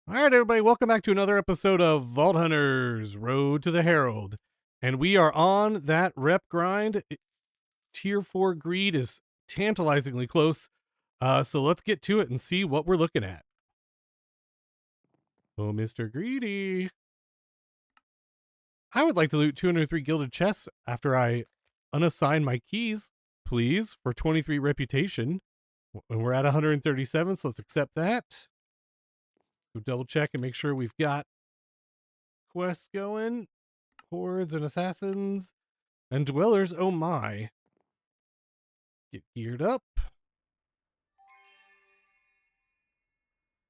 All right, everybody, welcome back to another episode of Vault Hunters Road to the Herald. And we are on that rep grind. Tier 4 greed is tantalizingly close. So let's get to it and see what we're looking at. Oh, Mr. Greedy. I would like to loot 203 gilded chests after I unassign my keys, please, for 23 reputation. And we're at 137, so let's accept that. Go double check and make sure we've got quests going. Hordes and assassins and dwellers. Oh my. Get geared up.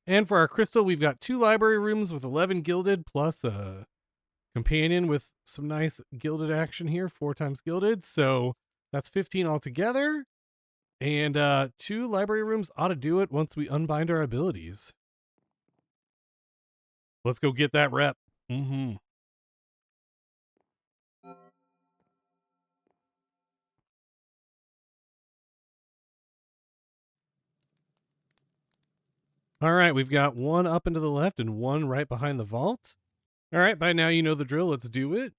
And for our crystal, we've got 2 library rooms with 11 gilded plus a companion with some nice gilded action here, 4 times gilded. So that's 15 altogether. And 2 library rooms ought to do it once we unbind our abilities. Let's go get that rep. All right, we've got 1 up and to the left and 1 right behind the vault. All right, by now you know the drill. Let's do it.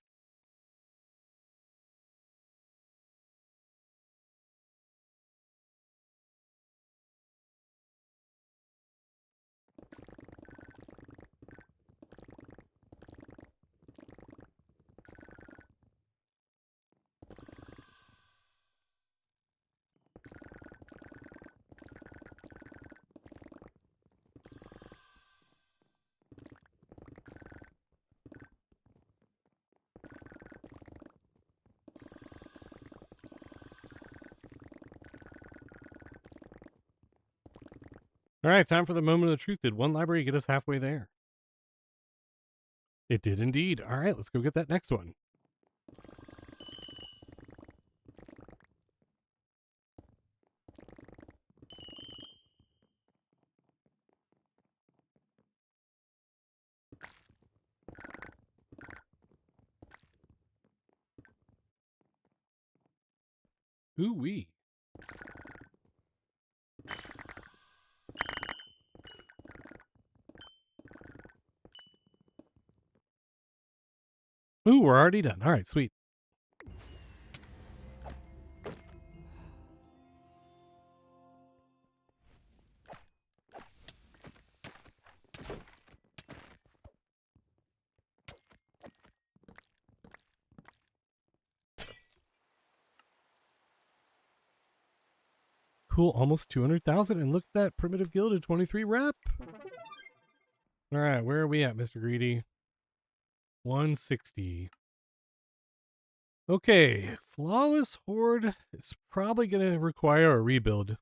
All right, time for the moment of truth. Did 1 library get us halfway there? It did indeed. All right, let's go get that next one. Ooh-wee. Ooh, we're already done. All right, sweet. Cool, almost 200,000. And look at that primitive gilded 23 rep. All right, where are we at, Mr. Greedy? 160. Okay, Flawless Horde is probably going to require a rebuild.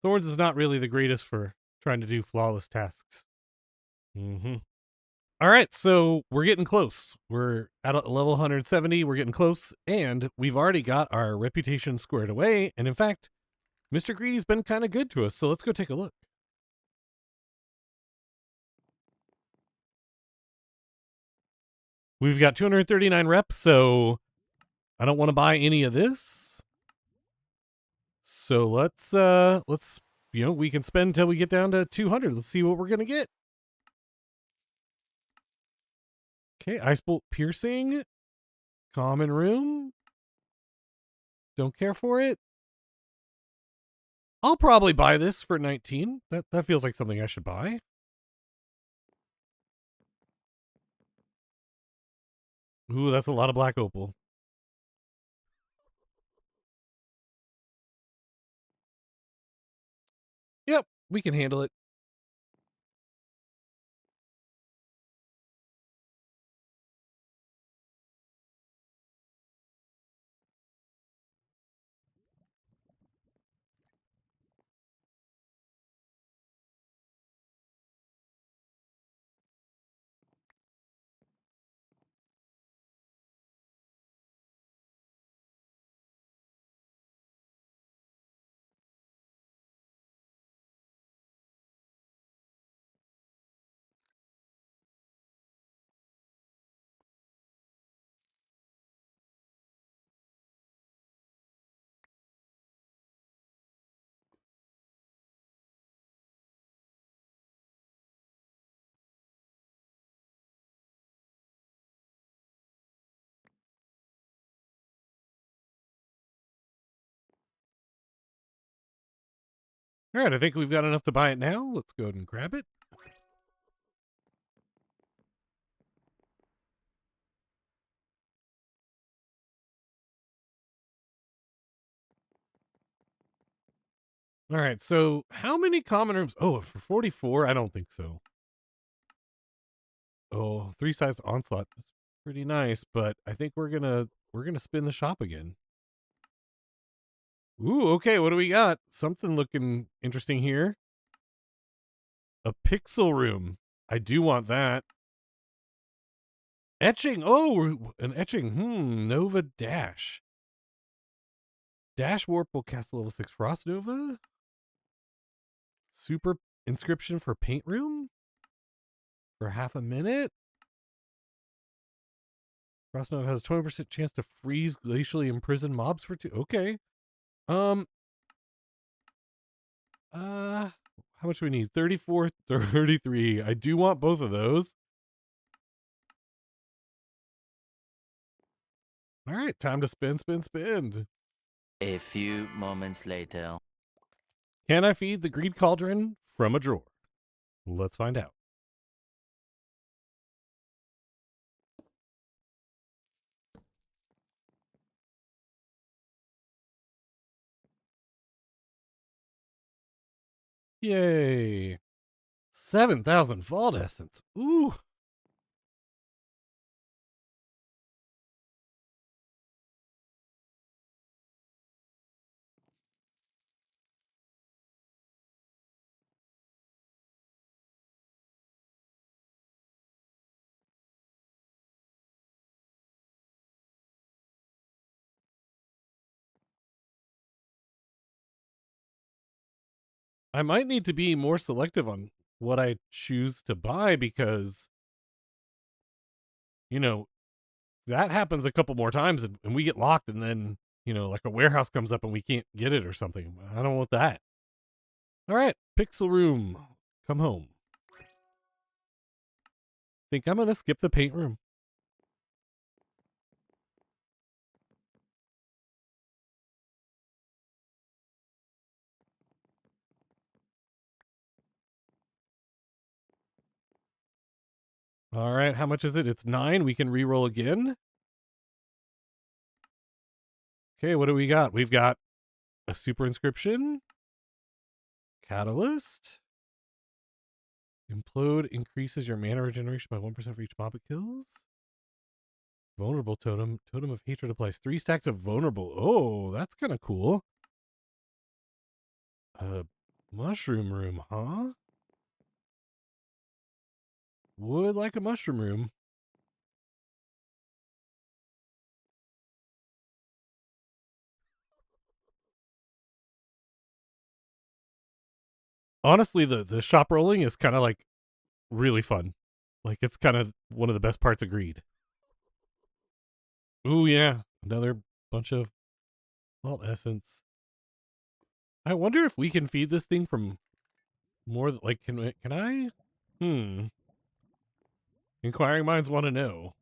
Thorns is not really the greatest for trying to do flawless tasks. All right, so we're getting close. We're at a level 170. We're getting close, and we've already got our reputation squared away. And in fact, Mr. Greedy's been kind of good to us, so let's go take a look. We've got 239 reps, so I don't want to buy any of this. So let's we can spend until we get down to 200. Let's see what we're going to get. Okay, Ice Bolt Piercing. Common Room. Don't care for it. I'll probably buy this for 19. That feels like something I should buy. Ooh, that's a lot of black opal. Yep, we can handle it. All right, I think we've got enough to buy it now. Let's go ahead and grab it. All right, so how many common rooms? Oh, for 44? I don't think so. Oh, 3-size onslaught. That's pretty nice, but I think we're gonna spin the shop again. Ooh, okay, what do we got? Something looking interesting here. A pixel room. I do want that. Etching. Oh, an etching. Nova Dash. Dash Warp will cast level 6 Frost Nova. Super inscription for paint room for half a minute. Frost Nova has a 20% chance to freeze glacially imprisoned mobs for 2. Okay. How much do we need? 34, 33. I do want both of those. All right, time to spin, spin, spin. A few moments later. Can I feed the greed cauldron from a drawer? Let's find out. Yay. 7,000 vault essence. Ooh. I might need to be more selective on what I choose to buy because, you know, that happens a couple more times and we get locked and then, like a warehouse comes up and we can't get it or something. I don't want that. All right, Pixel Room, come home. Think I'm going to skip the paint room. All right, how much is it? It's 9. We can re-roll again. Okay, what do we got? We've got a super inscription, catalyst, implode increases your mana regeneration by 1% for each mob it kills. Vulnerable totem, totem of hatred applies 3 stacks of vulnerable. Oh, that's kind of cool. Mushroom room, huh? Would like a mushroom room. Honestly, the shop rolling is kind of like really fun. Like it's kind of one of the best parts of Greed. Ooh, yeah. Another bunch of vault essence. I wonder if we can feed this thing from more like can I? Inquiring minds want to know.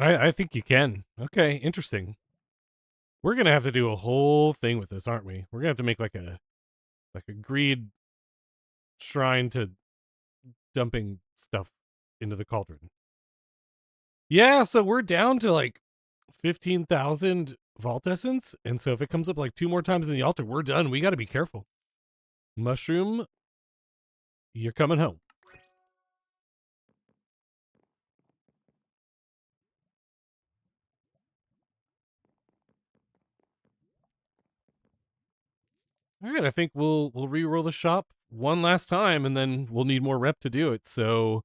I think you can. Okay, interesting. We're gonna have to do a whole thing with this, aren't we? We're gonna have to make like a greed shrine to dumping stuff into the cauldron. Yeah, so we're down to like 15,000 vault essence, and so if it comes up like 2 more times in the altar, we're done. We got to be careful. Mushroom, you're coming home. All right, I think we'll re-roll the shop one last time, and then we'll need more rep to do it. So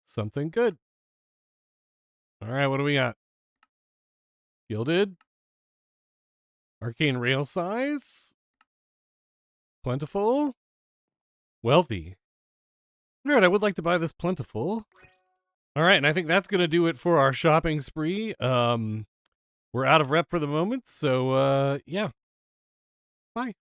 something good. All right, what do we got? Gilded, arcane rail size, plentiful, wealthy. All right, I would like to buy this plentiful. All right, and I think that's gonna do it for our shopping spree. We're out of rep for the moment, so yeah. Bye.